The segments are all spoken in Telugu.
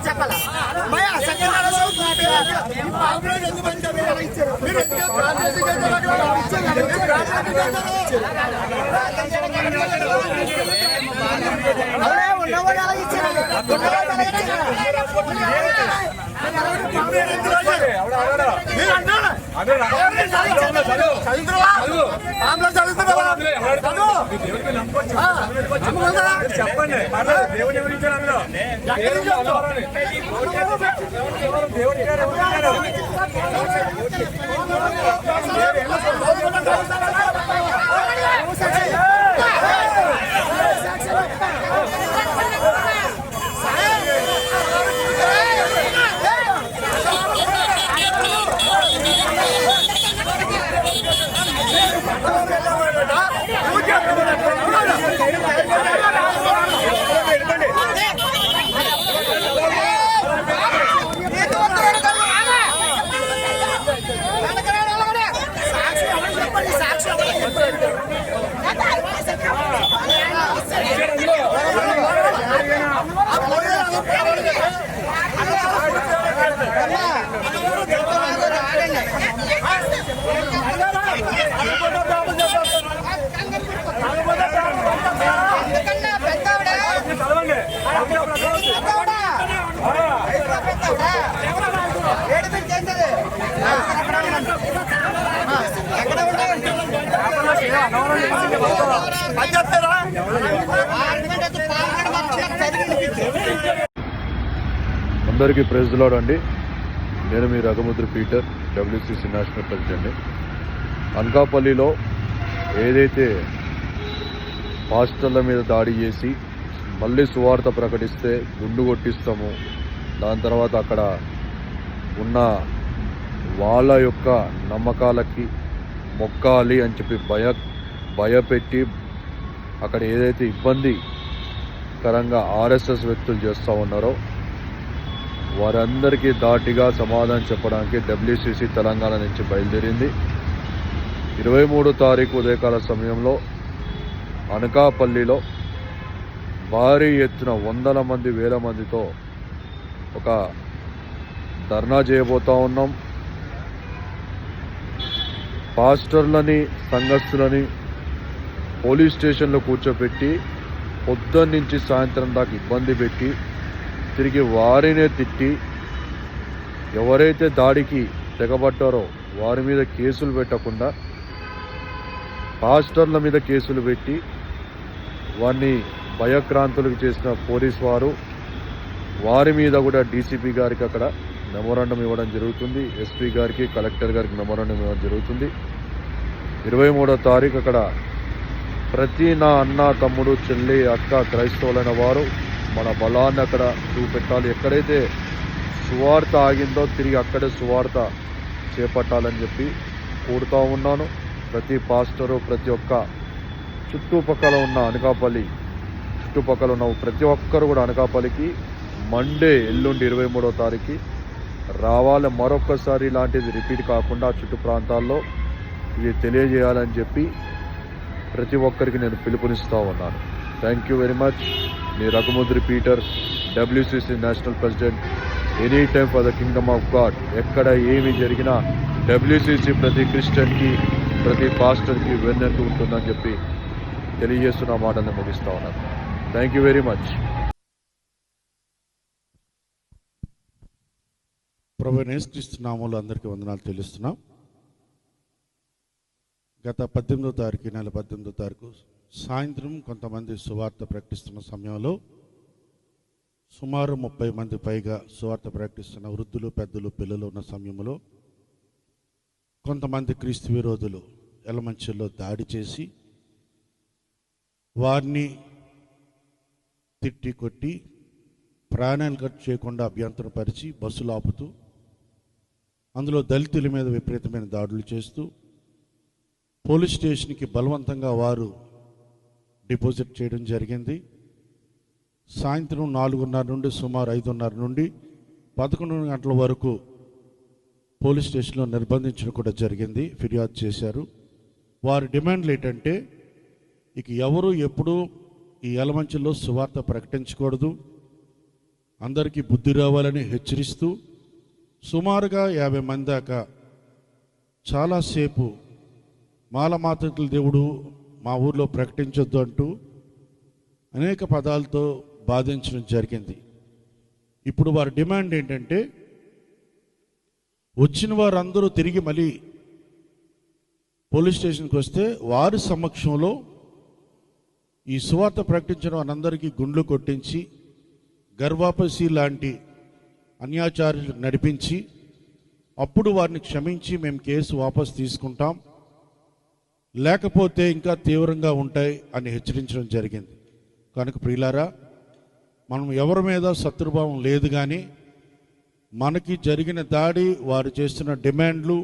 చెప్పాలా ఉన్నవాడు ఎలా ఇచ్చారు చెప్పండి దేవుని గురించి అందరికీ ప్రైజ్ ది లార్డ్ అండి. నేను మీ రఘుముద్రి పీటర్, డబ్ల్యూసీసీ నేషనల్ ప్రెసిడెంట్ని. అనకాపల్లిలో ఏదైతే పాస్టర్ల మీద దాడి చేసి మళ్ళీ సువార్త ప్రకటిస్తే గుండు కొట్టిస్తాము, దాని తర్వాత అక్కడ ఉన్న వాళ్ళ యొక్క నమ్మకాలకి మొక్కాలి అని చెప్పి భయపెట్టి అక్కడ ఏదైతే ఇబ్బందికరంగా ఆర్ఎస్ఎస్ వ్యక్తులు చేస్తూ ఉన్నారో వారందరికీ ధాటిగా సమాధానం చెప్పడానికి డబ్ల్యూసీసీ తెలంగాణ నుంచి బయలుదేరింది. 23 తారీఖు ఉదయకాల సమయంలో అనకాపల్లిలో భారీ ఎత్తున వందల మంది వేల మందితో ఒక ధర్నా చేయబోతా ఉన్నాం. పాస్టర్లని సంఘస్థులని పోలీస్ స్టేషన్లో కూర్చోబెట్టి పొద్దున్న నుంచి సాయంత్రం దాకా ఇబ్బంది పెట్టి తిరిగి వారినే తిట్టి ఎవరైతే దాడికి తెగబడ్డారో వారి మీద కేసులు పెట్టకుండా పాస్టర్ల మీద కేసులు పెట్టి వారిని భయక్రాంతులకు చేసిన పోలీస్ వారి మీద కూడా డీసీపీ గారికి అక్కడ మెమోరాండం ఇవ్వడం జరుగుతుంది. ఎస్పీ గారికి, కలెక్టర్ గారికి మెమోరాండం ఇవ్వడం జరుగుతుంది. 23వ తారీఖు అక్కడ ప్రతి నా అన్న, తమ్ముడు, చెల్లి, అక్క క్రైస్తవులైన వారు మన బలాన్ని అక్కడ చూపెట్టాలి. ఎక్కడైతే సువార్త ఆగిందో తిరిగి అక్కడే సువార్త చేపట్టాలని చెప్పి కోరుతూ ఉన్నాను. ప్రతి పాస్టరు, ప్రతి ఒక్క చుట్టుపక్కల ఉన్న అనకాపల్లి చుట్టుపక్కల ఉన్న ప్రతి ఒక్కరు కూడా అనకాపల్లికి మండే ఎల్లుండి 23వ తారీఖు రావాలి. మరొక్కసారి ఇలాంటిది రిపీట్ కాకుండా చుట్టూ ప్రాంతాల్లో ఇది తెలియజేయాలని చెప్పి ప్రతి ఒక్కరికి నేను పిలుపునిస్తూ ఉన్నాను. Thank you very much. Me Raghumudri Peter, WCC national president. Any time for the Kingdom of God. ఎక్కడ ఏమి జరిగినా డబ్ల్యూసీసీ ప్రతి క్రిస్టియన్కి, ప్రతి పాస్టర్కి వెన్నెట్టు ఉంటుందని చెప్పి తెలియజేస్తున్న మాటల్ని ముగిస్తూ ఉన్నాను. Thank you very much. ప్రభువైన యేసుక్రీస్తు నామములో అందరికీ వందనాలు తెలుస్తున్నాం. గత 18వ తారీఖు, నెల 18వ తారీఖు సాయంత్రం కొంతమంది సువార్త ప్రకటిస్తున్న సమయంలో సుమారు 30 మంది పైగా సువార్త ప్రకటిస్తున్న వృద్ధులు, పెద్దలు, పిల్లలు ఉన్న సమయంలో కొంతమంది క్రీస్తు విరోధులు ఎలమంచిలో దాడి చేసి వారిని తిట్టి కొట్టి ప్రాణాలు ఖర్చు చేయకుండా అభ్యంతరపరిచి బస్సులు ఆపుతూ అందులో దళితుల మీద విపరీతమైన దాడులు చేస్తూ పోలీస్ స్టేషన్కి బలవంతంగా వారు డిపాజిట్ చేయడం జరిగింది. సాయంత్రం 4:30 నుండి సుమారు 5:30 నుండి 11 గంటల వరకు పోలీస్ స్టేషన్లో నిర్బంధించడం కూడా జరిగింది. ఫిర్యాదు చేశారు. వారి డిమాండ్లు ఏంటంటే ఇక ఎవరు ఎప్పుడూ ఈ యలమంచిలో సువార్త ప్రకటించకూడదు, అందరికీ బుద్ధి రావాలని హెచ్చరిస్తూ సుమారుగా 50 మంది దాకా చాలాసేపు మాలమాతృల దేవుడు మా ఊర్లో ప్రకటించొద్దు అంటూ అనేక పదాలతో బాధించడం జరిగింది. ఇప్పుడు వారి డిమాండ్ ఏంటంటే వచ్చిన వారందరూ తిరిగి మళ్ళీ పోలీస్ స్టేషన్కి వస్తే వారి సమక్షంలో ఈ సువార్త ప్రకటించిన వారందరికీ గుండ్లు కొట్టించి గర్వాపసి లాంటి అన్యాచార్యులు నడిపించి అప్పుడు వారిని క్షమించి మేము కేసు వాపసు తీసుకుంటాం, లేకపోతే ఇంకా తీవ్రంగా ఉంటాయి అని హెచ్చరించడం జరిగింది. కనుక ప్రియులారా, మనం ఎవరి మీద శత్రుభావం లేదు, కానీ మనకి జరిగిన దాడి, వారు చేస్తున్న డిమాండ్లు,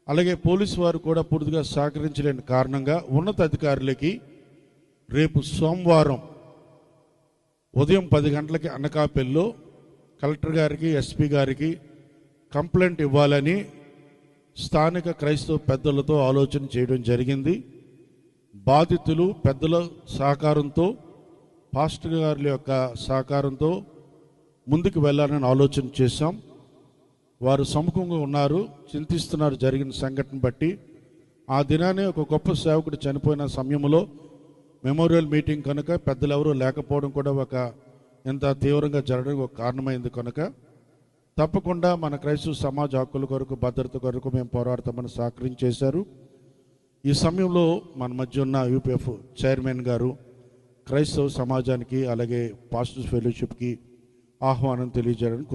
అలాగే పోలీసు వారు కూడా పూర్తిగా సహకరించలేని కారణంగా ఉన్నత అధికారులకి రేపు సోమవారం ఉదయం 10 గంటలకి అనకాపల్లిలో కలెక్టర్ గారికి, ఎస్పీ గారికి కంప్లైంట్ ఇవ్వాలని స్థానిక క్రైస్తవ పెద్దలతో ఆలోచన చేయడం జరిగింది. బాధితులు పెద్దల సహకారంతో, పాస్టర్ గారి యొక్క సహకారంతో ముందుకు వెళ్ళాలని ఆలోచన చేశాం. వారు సముఖంగా ఉన్నారు, చింతిస్తున్నారు జరిగిన సంఘటన బట్టి. ఆ దినానే ఒక గొప్ప సేవకుడు చనిపోయిన సమయంలో మెమోరియల్ మీటింగ్ కనుక పెద్దలు ఎవరూ లేకపోవడం కూడా ఒక ఎంత తీవ్రంగా జరగడానికి ఒక కారణమైంది. కనుక తప్పకుండా మన క్రైస్తవ సమాజ హక్కుల కొరకు, భద్రత కొరకు మేము పోరాడతామని సహకరించేశారు. ఈ సమయంలో మన మధ్య ఉన్న యూపీఎఫ్ చైర్మన్ గారు క్రైస్తవ సమాజానికి అలాగే పాస్టర్స్ ఫెలోషిప్కి ఆహ్వానం తెలియజేయడానికి